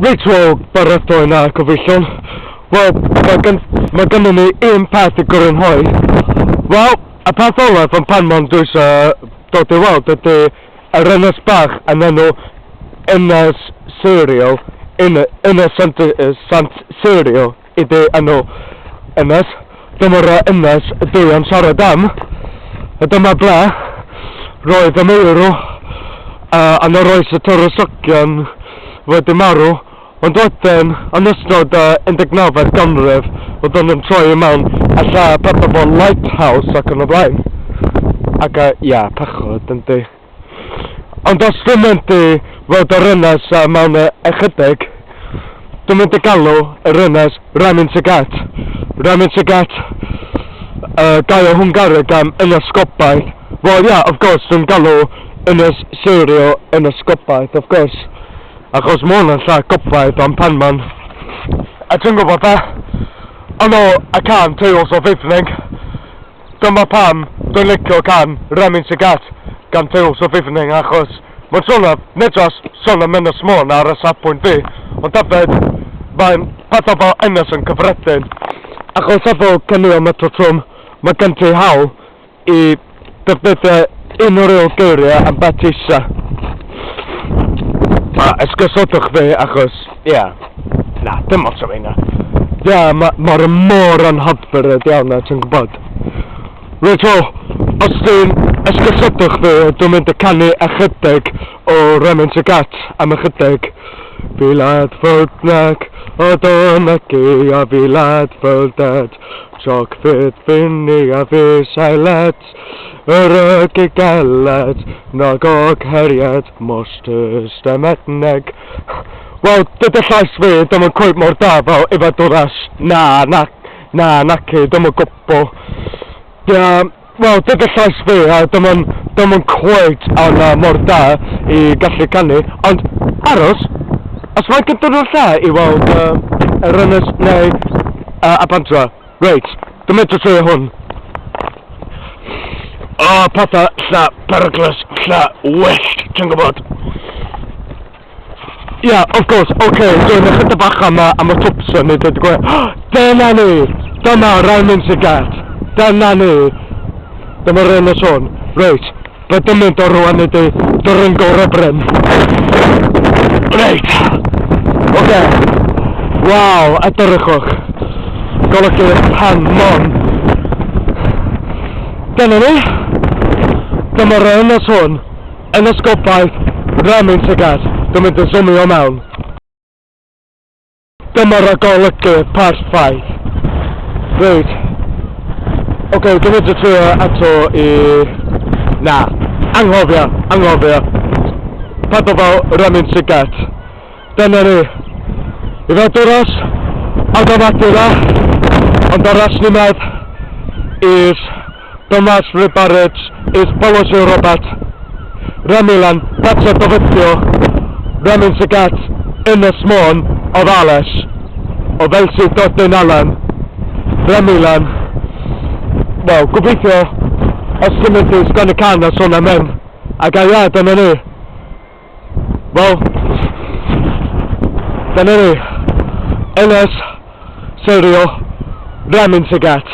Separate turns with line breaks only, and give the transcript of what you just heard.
Reit, wel, baratoi na gyfeillion. Wel, mae gynnu ni un peth i grynhoi. Wel, y peth olaf yn Penmon dwi dod i weld ydy yr ynys bach yn enw Ynys Seiriol. Ynys Seiriol ydy enw ynys. Dyma'r ynys dwi yn siarad am. A dyma ble roedd y meirw yn yr oes y tyrosygion wedi marw, ond wedyn yn ystod 19th ganrif oedd yn troi mewn alla pethau bod lighthouse ac yn y blaen, ac ia, pechod yndi. Ond os dwi'n mynd i fod yr ynys mewn ychydig, dwi'n mynd i galw yr ynys Reménysziget. Reménysziget, gael o Hwngari gan Ynys Gobaith. Wel ia, of course, dwi'n galw Ynys Seiriol Ynys Gobaith, of course. Achos mae hwnna'n lla Gobaith o'n Penmon. A ti'n gwybod be? Ono y can Tales of Evening. Dyma pam dwi'n licio can Reménysziget gan Tales of Evening, achos mae'n sôn nid os sôn am Ynys Môn ar y safbwynt fi, ond hefyd mae'n pethau fel ynys yn cyffredin. Achos efo cynnu am y trwm, mae gen ti hawl i defnyddio unrhyw geiriau am beth isa. Esgysodwch fi achos, ia, na, dim ots o fi na. Ia, mae'r môr yn hodfyrdd iawn na, ti'n gwybod. Reit o, os dwi'n esgysodwch fi, dwi'n mynd i canu ychydig o Reménysziget am ychydig. Filad ffwrdnag, o donagi a filad ffwrdad, sioc fydd fyny a fi sailet, yr ygy geled, nog o heriad, most ystemedneg. Wel, dydy llais fi, dim yn cwyd mor da fel efo dwras. Naci, dim yn gwbl. Ia, wel, dydy llais fi, dim yn cwyd mor da i gallu canu, ond aros, os mae'n gyda nhw'n lle i weld yr ynys neu a bandiau. Reit, dwi'n mynd o trwy hwn. O, pethau lla peryglis, lla wyllt, ti'n gwybod? Ia, of course, oce, dwi'n ychydig bach am y twpson i dweud gweud. Dyna ni, dyma Reménysziget, dyna ni. Dyma'r ynys hwn. Reit, byddwn mynd o Rwan ydy dyryn gorau bryn. Reit, oce. Waw, edrychwch. Golygu Penmon. Dyna ni. Dyma'r ynys hwn. Ynys Gobaith, Reménysziget. Dwi'n mynd i zoomio mewn. Dyma'r golygu perffaith. Reit. Oce, dwi'n mynd i trio eto i... Na, anghofio. Pethau fel Reménysziget. Dyna ni. I fel dwras, adamadu ond aras ni medd i'r Dymas Rybarid, i'r Polisi Robert, Reménylan, Pethe Dofydio, Reménysziget, Ynys Môn, o Ddales, o Felsi Dodyn Alan, Reménylan. Wel, gobeithio, os ti'n mynd i sgwennu can a sôn am hyn, ac ia, dyna ni. Wel, dyna ni. Ynys Seiriol, Reménysziget.